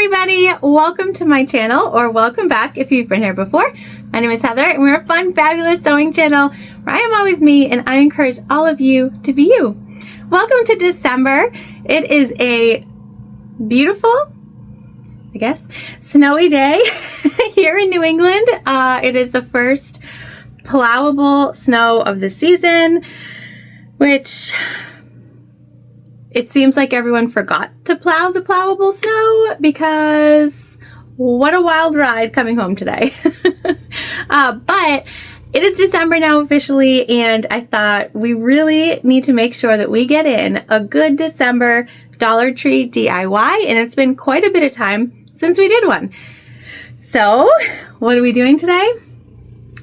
everybody, welcome to my channel, or welcome back if you've been here before. My name is Heather and we're a fun, fabulous sewing channel where I am always me and I encourage all of you to be you. Welcome to December. It is a beautiful, I guess, snowy day here in New England. It is the first plowable snow of the season, which it seems like everyone forgot to plow the plowable snow because what a wild ride coming home today. But it is December now officially, and I thought we really need to make sure that we get in a good December Dollar Tree DIY, and it's been quite a bit of time since we did one. So what are we doing today?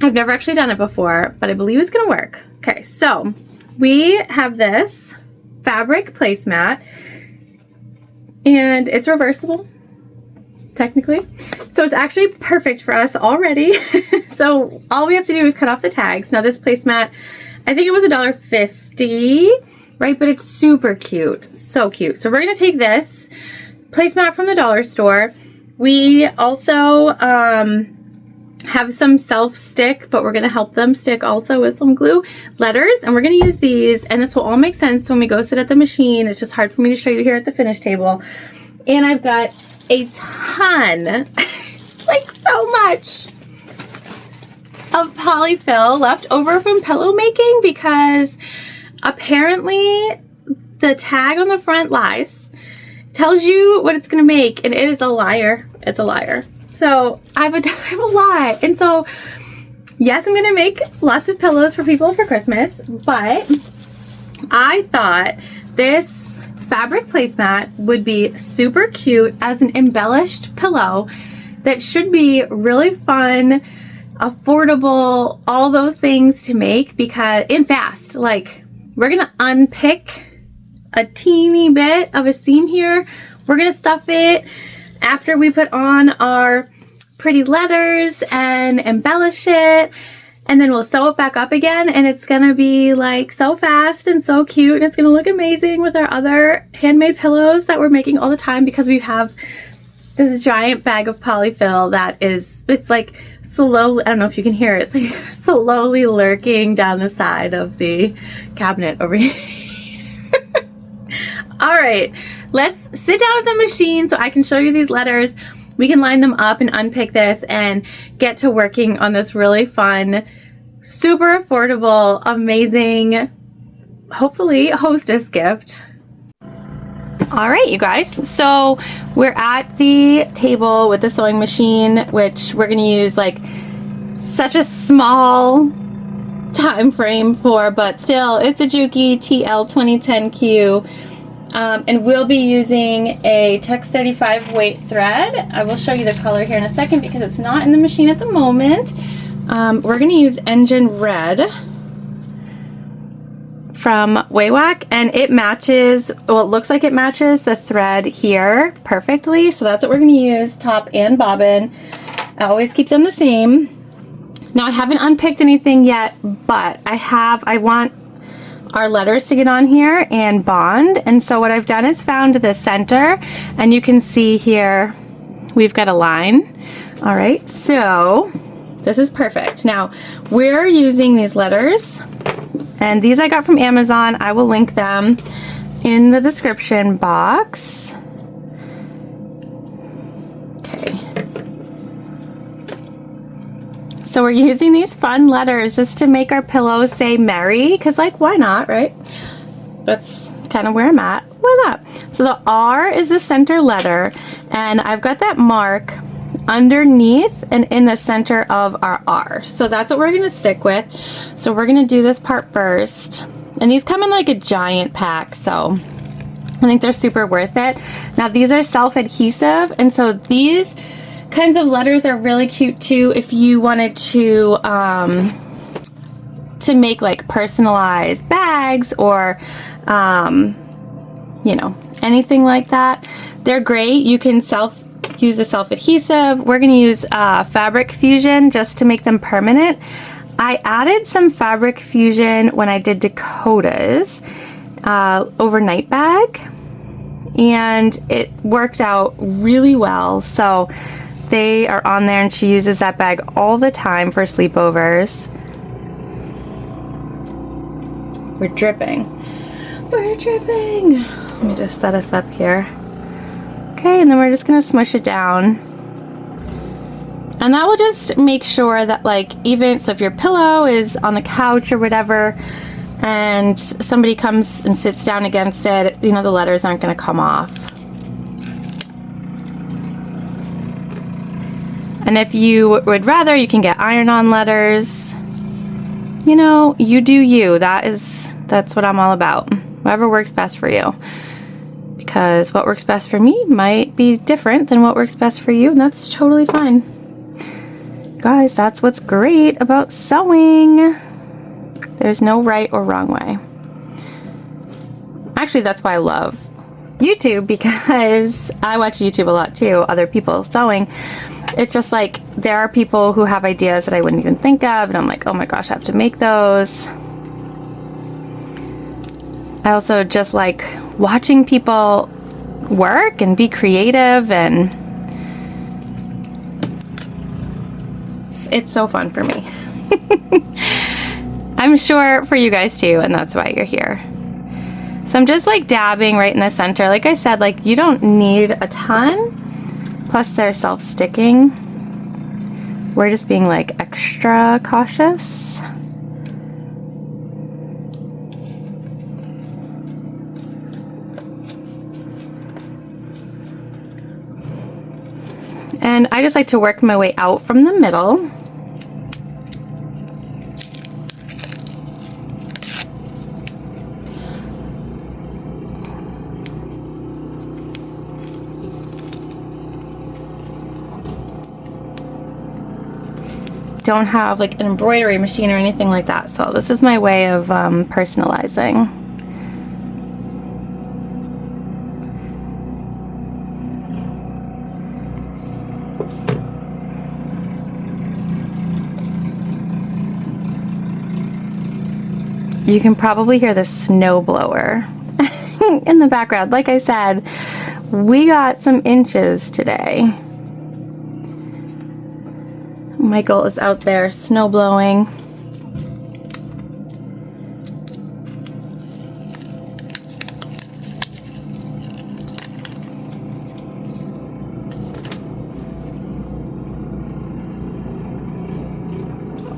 I've never actually done it before, but I believe it's gonna work. Okay, so we have this fabric placemat, and it's reversible technically, so it's actually perfect for us already. So all we have to do is cut off the tags. Now this placemat, I think it was $1.50, right? But it's super cute, so cute. So we're gonna take this placemat from the dollar store. We also have some self-stick, but we're going to help them stick also with some glue letters, and we're going to use these, and this will all make sense when we go sit at the machine. It's just hard for me to show you here at the finish table. And I've got a ton, like so much of polyfill left over from pillow making, because apparently the tag on the front lies, tells you what it's going to make, and it is a liar. It's a liar. So I have a lot. And so, yes, I'm going to make lots of pillows for people for Christmas, but I thought this fabric placemat would be super cute as an embellished pillow that should be really fun, affordable, all those things to make, because, and fast. Like, we're going to unpick a teeny bit of a seam here. We're going to stuff it after we put on our pretty letters and embellish it, and then we'll sew it back up again, and it's gonna be like so fast and so cute, and it's gonna look amazing with our other handmade pillows that we're making all the time, because we have this giant bag of polyfill that is, it's like slowly, I don't know if you can hear it, it's like slowly lurking down the side of the cabinet over here. All right, let's sit down at the machine so I can show you these letters. We can line them up and unpick this and get to working on this really fun, super affordable, amazing, hopefully hostess gift. All right, you guys, so we're at the table with the sewing machine, which we're gonna use like such a small time frame for, but still it's a Juki TL2010Q. And we'll be using a Tex 35 weight thread. I will show you the color here in a second because it's not in the machine at the moment. We're going to use Engine Red from Waywack, and it matches, well, it looks like it matches the thread here perfectly. So that's what we're going to use, top and bobbin. I always keep them the same. Now I haven't unpicked anything yet, but I want our letters to get on here and bond, and so what I've done is found the center, and you can see here we've got a line. All right, so this is perfect. Now we're using these letters, and these I got from Amazon. I will link them in the description box. Okay, so we're using these fun letters just to make our pillows say merry, because like, why not, right? That's kind of where I'm at. Why not? So the R is the center letter, and I've got that mark underneath and in the center of our R. So that's what we're going to stick with. So we're going to do this part first. And these come in like a giant pack, so I think they're super worth it. Now these are self-adhesive, and so these kinds of letters are really cute too if you wanted to make like personalized bags or you know, anything like that. They're great. You can use the self-adhesive. We're going to use Fabric Fusion just to make them permanent. I added some Fabric Fusion when I did Dakota's overnight bag, and it worked out really well. So they are on there, and she uses that bag all the time for sleepovers. We're dripping. We're dripping. Let me just set us up here. Okay, and then we're just gonna smush it down. And that will just make sure that, like, even so if your pillow is on the couch or whatever and somebody comes and sits down against it, you know, the letters aren't going to come off. And if you would rather, you can get iron-on letters. You know, you do you. That's what I'm all about. Whatever works best for you. Because what works best for me might be different than what works best for you, and that's totally fine. Guys, that's what's great about sewing. There's no right or wrong way. Actually, that's why I love YouTube, because I watch YouTube a lot too, other people sewing. It's just like there are people who have ideas that I wouldn't even think of, and I'm like, oh my gosh, I have to make those. I also just like watching people work and be creative, and it's so fun for me. I'm sure for you guys too, and that's why you're here. So I'm just like dabbing right in the center. Like I said, like you don't need a ton, plus they're self-sticking. We're just being like extra cautious. And I just like to work my way out from the middle. Don't have like an embroidery machine or anything like that, so this is my way of personalizing. You can probably hear the snow blower in the background. Like I said, we got some inches today. Michael is out there snow blowing.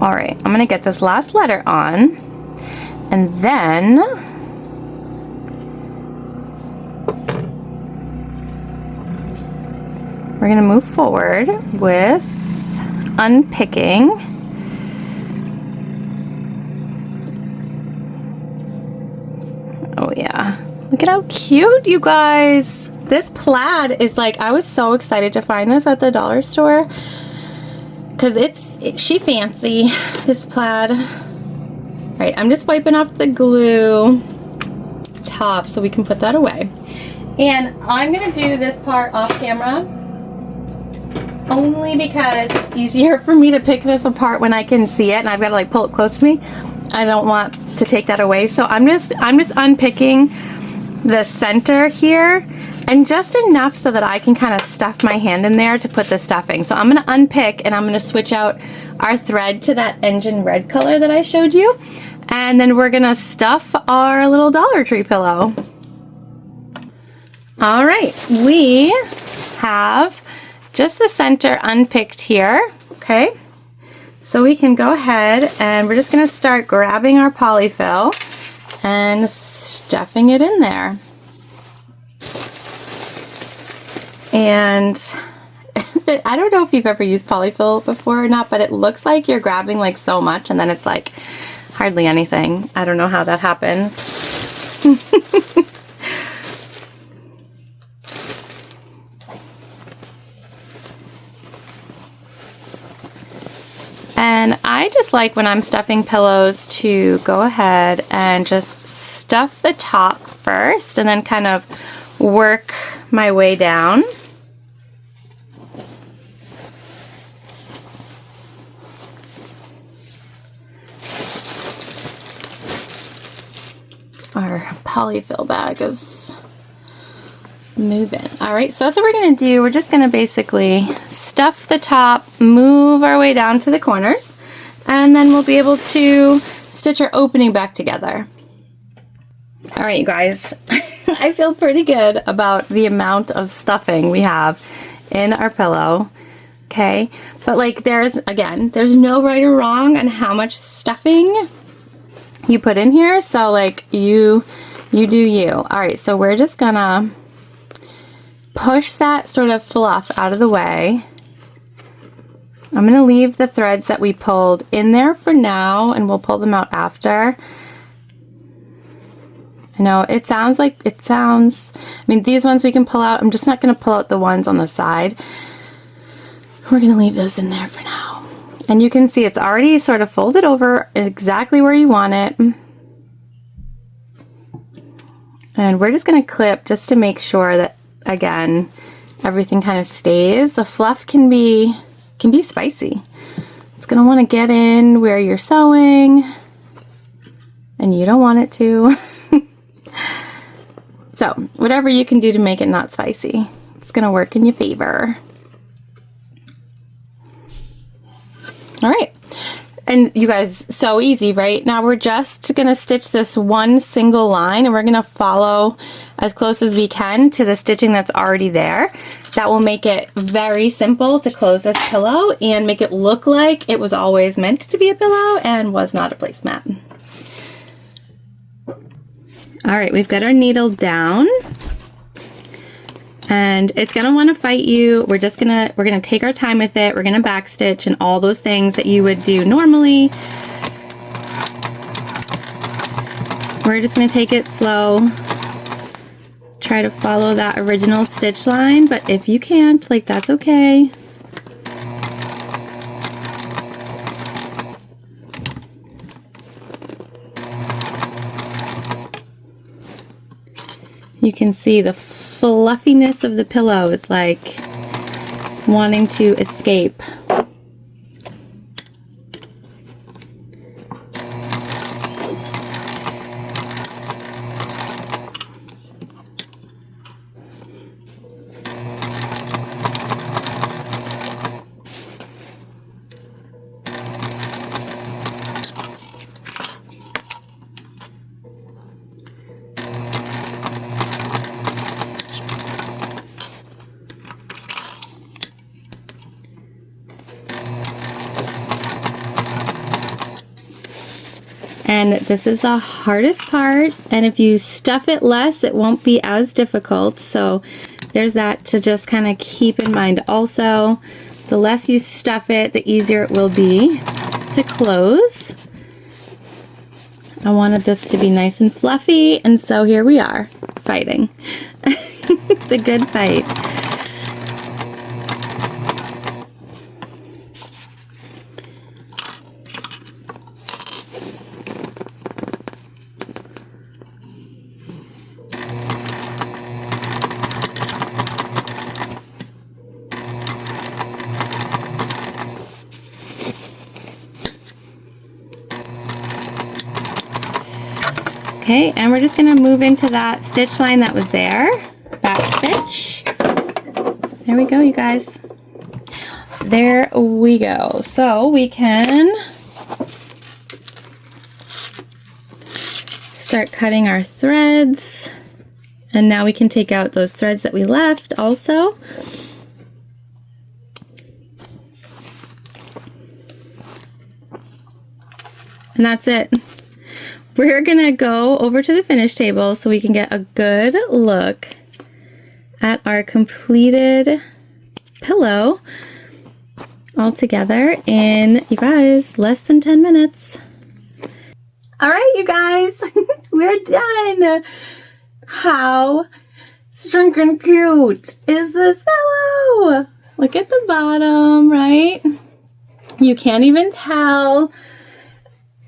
All right, I'm gonna get this last letter on, and then we're gonna move forward with unpicking. Oh yeah, look at how cute, you guys. This plaid is like, I was so excited to find this at the dollar store because she fancy, this plaid. All right, I'm just wiping off the glue top so we can put that away. And I'm gonna do this part off camera only because it's easier for me to pick this apart when I can see it, and I've got to like pull it close to me. I don't want to take that away, so I'm just unpicking the center here, and just enough so that I can kind of stuff my hand in there to put the stuffing. So I'm going to unpick, and I'm going to switch out our thread to that engine red color that I showed you, and then we're going to stuff our little Dollar Tree pillow. All right, we have just the center unpicked here, okay? So we can go ahead and we're just gonna start grabbing our polyfill and stuffing it in there. And I don't know if you've ever used polyfill before or not, but it looks like you're grabbing like so much and then it's like hardly anything. I don't know how that happens. And I just like when I'm stuffing pillows to go ahead and just stuff the top first and then kind of work my way down. Our polyfill bag is moving. All right, so that's what we're gonna do. We're just gonna basically stuff the top, move our way down to the corners, and then we'll be able to stitch our opening back together. All right, you guys, I feel pretty good about the amount of stuffing we have in our pillow, okay? But like there's no right or wrong on how much stuffing you put in here, so like you do you. All right, so we're just gonna push that sort of fluff out of the way. I'm gonna leave the threads that we pulled in there for now, and we'll pull them out after. I know I mean, these ones we can pull out. I'm just not gonna pull out the ones on the side. We're gonna leave those in there for now. And you can see it's already sort of folded over exactly where you want it. And we're just gonna clip just to make sure that, again, everything kind of stays. The fluff can be spicy. It's gonna wanna get in where you're sewing, and you don't want it to. So whatever you can do to make it not spicy, it's gonna work in your favor. All right, and you guys, so easy, right? Now we're just gonna stitch this one single line, and we're gonna follow as close as we can to the stitching that's already there. That will make it very simple to close this pillow and make it look like it was always meant to be a pillow and was not a placemat. All right, we've got our needle down, and it's gonna want to fight you. We're gonna take our time with it. We're gonna backstitch and all those things that you would do normally. We're just gonna take it slow. Try to follow that original stitch line, but if you can't, like, that's okay. You can see the fluffiness of the pillow is like wanting to escape. And this is the hardest part, and if you stuff it less, it won't be as difficult. So there's that to just kind of keep in mind also. The less you stuff it, the easier it will be to close. I wanted this to be nice and fluffy, and so here we are, fighting. The good fight. Okay, and we're just gonna move into that stitch line that was there. Back stitch. There we go, you guys. There we go. So we can start cutting our threads. And now we can take out those threads that we left also. And that's it. We're gonna go over to the finish table so we can get a good look at our completed pillow all together in, you guys, less than 10 minutes. All right, you guys, we're done. How stinking cute is this pillow? Look at the bottom, right? You can't even tell.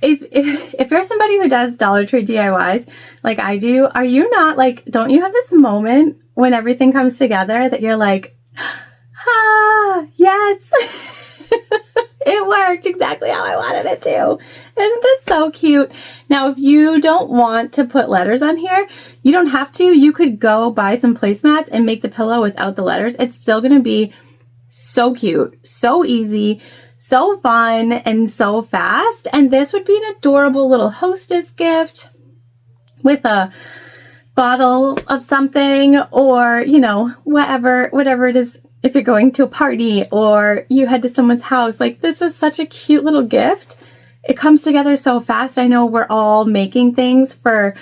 If you're somebody who does Dollar Tree DIYs like I do, are you not like, don't you have this moment when everything comes together that you're like, ah, yes. It worked exactly how I wanted it to. Isn't this so cute? Now, if you don't want to put letters on here, you don't have to. You could go buy some placemats and make the pillow without the letters. It's still going to be so cute, so easy, so fun, and so fast. And this would be an adorable little hostess gift with a bottle of something, or, you know, whatever it is. If you're going to a party or you head to someone's house, like, this is such a cute little gift. It comes together so fast. I know we're all making things for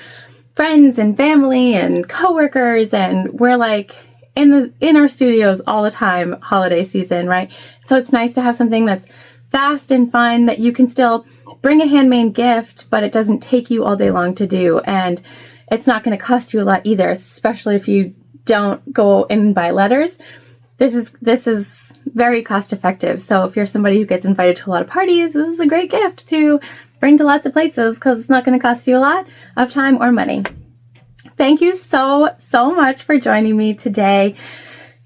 friends and family and coworkers, and we're like in our studios all the time, holiday season, right? So it's nice to have something that's fast and fun that you can still bring a handmade gift, but it doesn't take you all day long to do. And it's not going to cost you a lot either, especially if you don't go and buy letters. This is very cost effective. So if you're somebody who gets invited to a lot of parties, this is a great gift to bring to lots of places because it's not going to cost you a lot of time or money. Thank you so much for joining me today.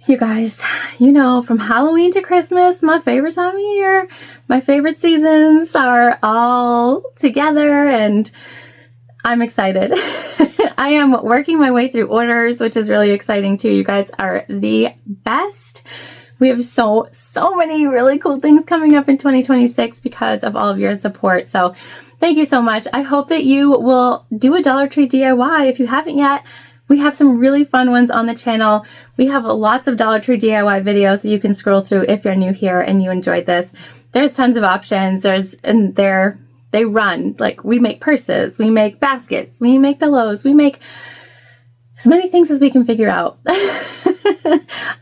You guys, you know, from Halloween to Christmas, my favorite time of year, my favorite seasons are all together, and I'm excited. I am working my way through orders, which is really exciting too. You guys are the best. We have so many really cool things coming up in 2026 because of all of your support. So thank you so much. I hope that you will do a Dollar Tree DIY if you haven't yet. We have some really fun ones on the channel. We have lots of Dollar Tree DIY videos that you can scroll through if you're new here and you enjoyed this. There's tons of options. They run, like, we make purses, we make baskets, we make pillows, we make as many things as we can figure out.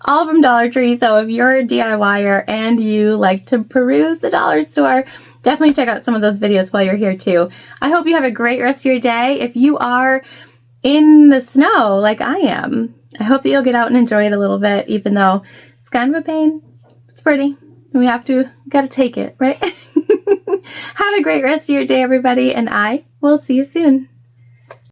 All from Dollar Tree. So if you're a DIYer and you like to peruse the dollar store, definitely check out some of those videos while you're here too. I hope you have a great rest of your day. If you are in the snow like I am, I hope that you'll get out and enjoy it a little bit, even though it's kind of a pain. It's pretty. We gotta take it, right? Have a great rest of your day, everybody, and I will see you soon.